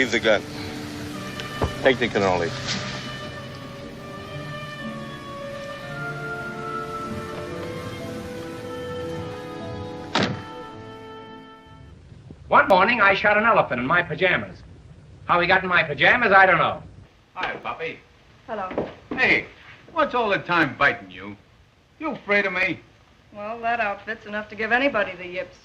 Leave the gun. Take the cannoli. One morning, I shot an elephant in my pajamas. How he got in my pajamas, I don't know. Hi, puppy. Hello. Hey, what's all the time biting you? You afraid of me? Well, that outfit's enough to give anybody the yips.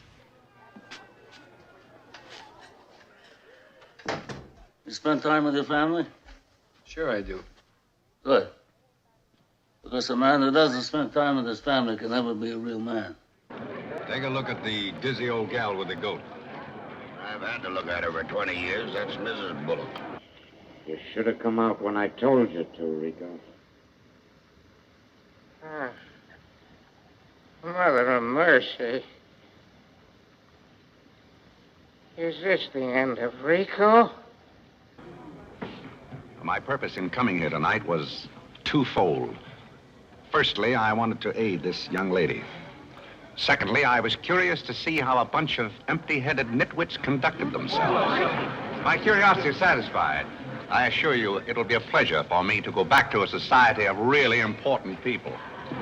You spend time with your family? Sure I do. Good. Because a man that doesn't spend time with his family can never be a real man. Take a look at the dizzy old gal with the goat. I've had to look at her for 20 years. That's Mrs. Bullock. You should have come out when I told you to, Rico. Mother of mercy. Is this the end of Rico? My purpose in coming here tonight was twofold. Firstly, I wanted to aid this young lady. Secondly, I was curious to see how a bunch of empty-headed nitwits conducted themselves. My curiosity satisfied, I assure you it'll be a pleasure for me to go back to a society of really important people.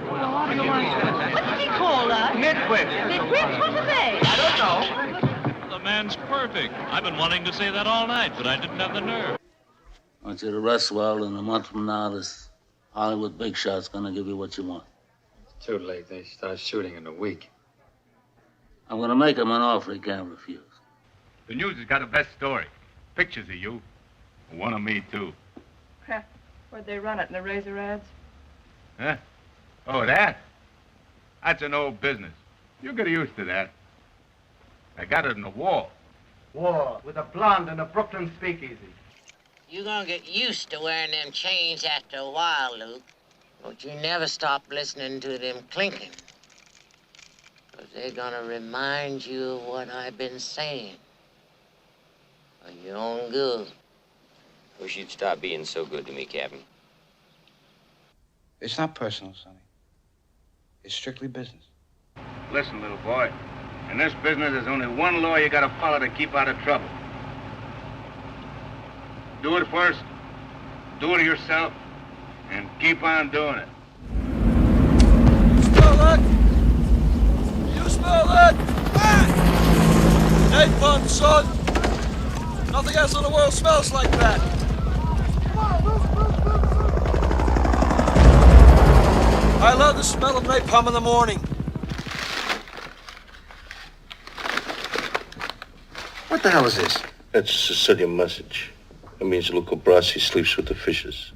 What did he call us? Nitwit. Nitwits? What are they? I don't know. The man's perfect. I've been wanting to say that all night, but I didn't have the nerve. I want you to rest well, and a month from now, this Hollywood big shot's gonna give you what you want. Too late. They start shooting in a week. I'm gonna make him an offer he can't refuse. The news has got the best story. Pictures of you. One of me, too. Where'd they run it, in the razor ads? Huh? Oh, that? That's an old business. You get used to that. I got it in the wall. War with a blonde and a Brooklyn speakeasy. You're gonna get used to wearing them chains after a while, Luke. But you never stop listening to them clinking. Because they're gonna remind you of what I've been saying. For your own good. Wish you'd stop being so good to me, Captain. It's not personal, Sonny. It's strictly business. Listen, little boy. In this business, there's only one law you gotta follow to keep out of trouble. Do it first, do it yourself, and keep on doing it. Smell that? You smell that? Napalm, son! Nothing else in the world smells like that. I love the smell of napalm in the morning. What the hell is this? That's a Sicilian message. It means Luca Brasi sleeps with the fishes.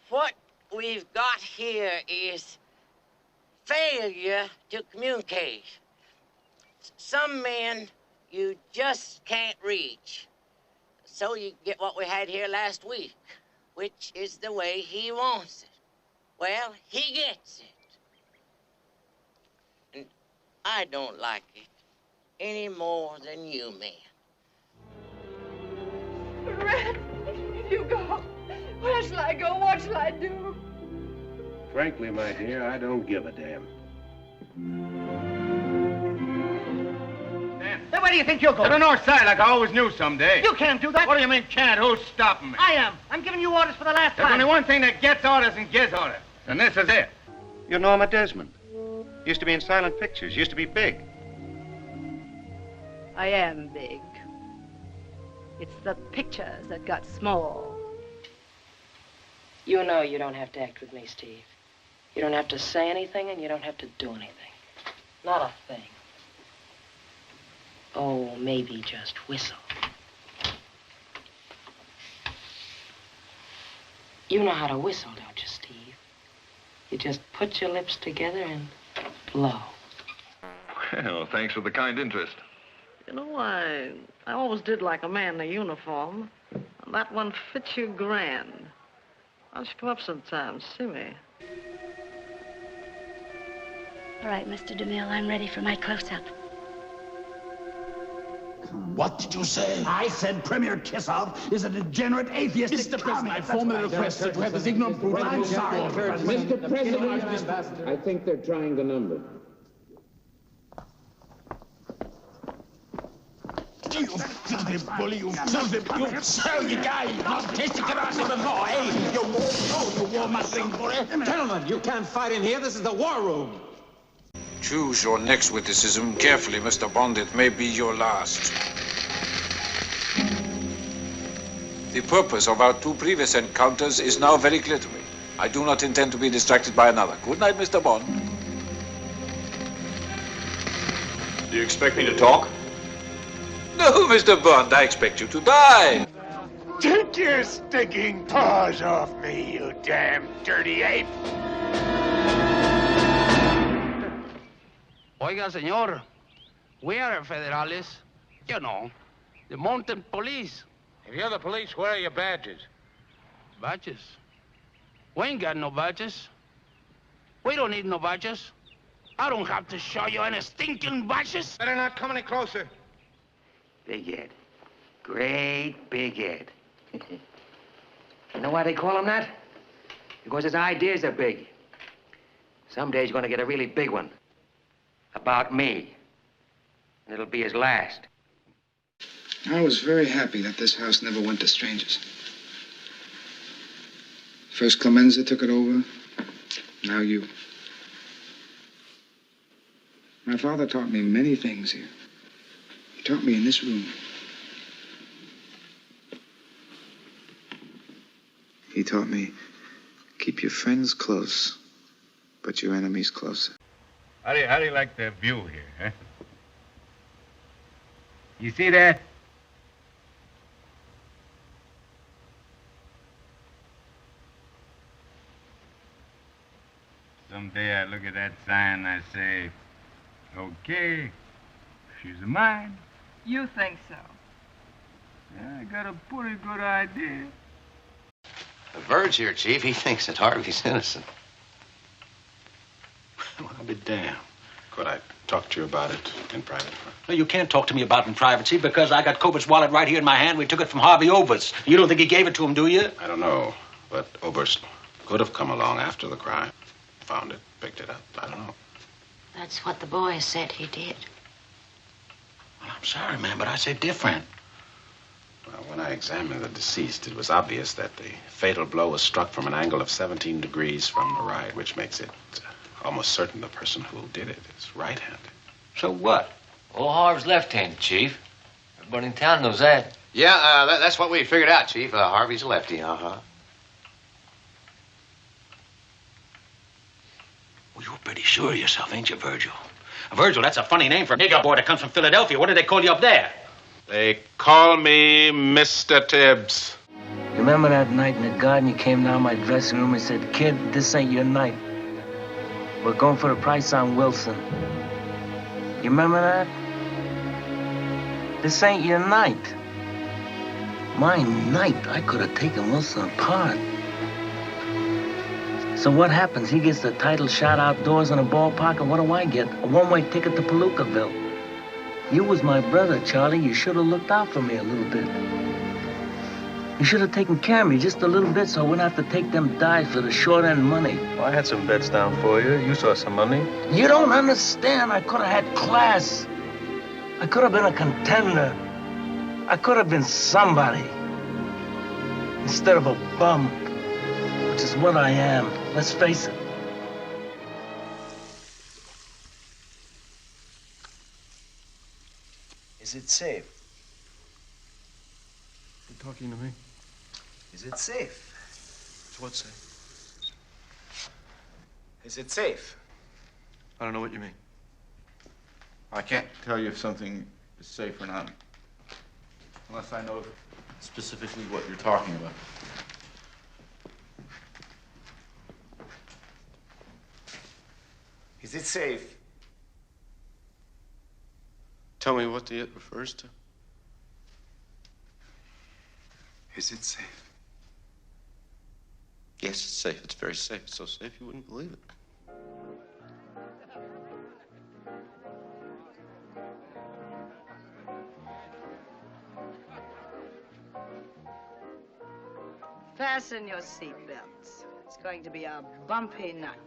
What we've got here is failure to communicate. Some men you just can't reach. So you get what we had here last week, which is the way he wants it. Well, he gets it. And I don't like it any more than you, man. Red, you go. Where shall I go? What shall I do? Frankly, my dear, I don't give a damn. Then where do you think you'll go? To the north side, like I always knew someday. You can't do that. What do you mean, can't? Who's stopping me? I am. I'm giving you orders for the last There's time. only one thing that gets orders and gives orders, and this is it. You're Norma Desmond. Used to be in silent pictures. Used to be big. I am big. It's the pictures that got small. You know you don't have to act with me, Steve. You don't have to say anything, and you don't have to do anything. Not a thing. Oh, maybe just whistle. You know how to whistle, don't you, Steve? You just put your lips together and blow. Well, thanks for the kind interest. You know, I always did like a man in a uniform. And that one fits you grand. Why don't you come up sometime, see me? All right, Mr. DeMille, I'm ready for my close-up. What did you say? I said Premier Kissoff is a degenerate atheistic Mr. President, I formally request that you have this ignorant brute. I'm sorry. Mr. President, I think they're trying the number. You filthy bully, you filthy guy, you've not tasted karate before, eh? You war-mustering bully. Gentlemen, you can't fight in here. This is the war room. Choose your next witticism carefully, Mr. Bond. It may be your last. The purpose of our 2 previous encounters is now very clear to me. I do not intend to be distracted by another. Good night, Mr. Bond. Do you expect me to talk? No, Mr. Bond, I expect you to die. Take your stinking paws off me, you damn dirty ape! Oiga, señor, we are federales. You know, the mountain police. If you're the police, where are your badges? Badges? We ain't got no badges. We don't need no badges. I don't have to show you any stinking badges. Better not come any closer. Big Ed. Great Big Ed. You know why they call him that? Because his ideas are big. Someday he's gonna get a really big one. About me. And it'll be his last. I was very happy that this house never went to strangers. First Clemenza took it over, now you. My father taught me many things here. He taught me in this room. He taught me, keep your friends close, but your enemies closer. How do you like the view here, huh? You see that? Someday I look at that sign and I say, okay, she's mine. You think so? Yeah, I got a pretty good idea. The Verge here, Chief, he thinks that Harvey's innocent. Well, I'll be damned. Could I talk to you about it in private? No, you can't talk to me about it in privacy because I got Cobert's wallet right here in my hand. We took it from Harvey Oberst. You don't think he gave it to him, do you? I don't know, but Oberst could have come along after the crime. Found it, picked it up. I don't know. That's what the boy said he did. Well, I'm sorry, man, but I say different. Well, when I examined the deceased, it was obvious that the fatal blow was struck from an angle of 17 degrees from the right, which makes it almost certain the person who did it is right-handed. So what? Old Harv's left-handed, Chief. Everybody in town knows that. Yeah, that's what we figured out, Chief. Harvey's a lefty, uh-huh. Well, you're pretty sure of yourself, ain't you, Virgil? Virgil, that's a funny name for a nigger boy that comes from Philadelphia. What do they call you up there? They call me Mr. Tibbs. You remember that night in the garden? You came down my dressing room and said, "Kid, this ain't your night. We're going for the price on Wilson." You remember that? This ain't your night. My night. I could have taken Wilson apart. So what happens? He gets the title shot outdoors in a ballpark, and what do I get? A one-way ticket to Palookaville. You was my brother, Charlie. You should have looked out for me a little bit. You should have taken care of me just a little bit so I wouldn't have to take them dives for the short-end money. Well, I had some bets down for you. You saw some money. You don't understand. I could have had class. I could have been a contender. I could have been somebody. Instead of a bum, which is what I am. Let's face it. Is it safe? You talking to me? Is it safe? What's safe? Is it safe? I don't know what you mean. I can't tell you if something is safe or not, unless I know specifically what you're talking about. Is it safe? Tell me what the it refers to. Is it safe? Yes, it's safe. It's very safe. It's so safe you wouldn't believe it. Fasten your seatbelts. It's going to be a bumpy night.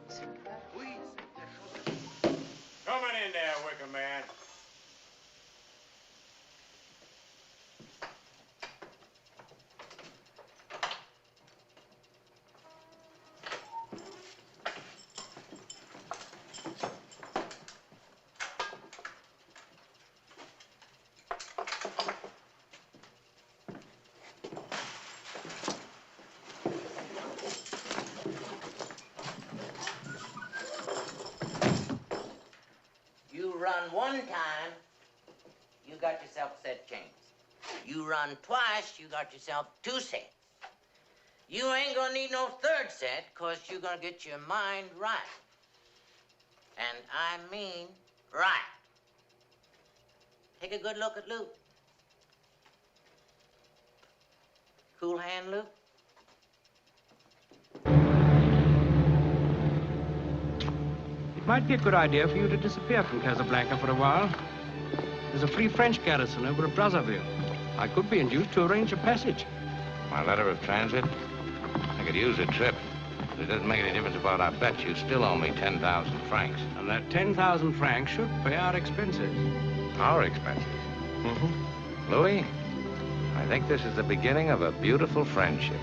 Coming in there, Wicker Man. You run one time, you got yourself a set of chains. You run twice, you got yourself 2 sets. You ain't gonna need no 3rd set, because you're gonna get your mind right. And I mean right. Take a good look at Luke. Cool hand, Luke? It might be a good idea for you to disappear from Casablanca for a while. There's a free French garrison over at Brazzaville. I could be induced to arrange a passage. My letter of transit? I could use a trip. But it doesn't make any difference about our bet. You still owe me 10,000 francs. And that 10,000 francs should pay our expenses. Our expenses? Mm-hmm. Louis, I think this is the beginning of a beautiful friendship.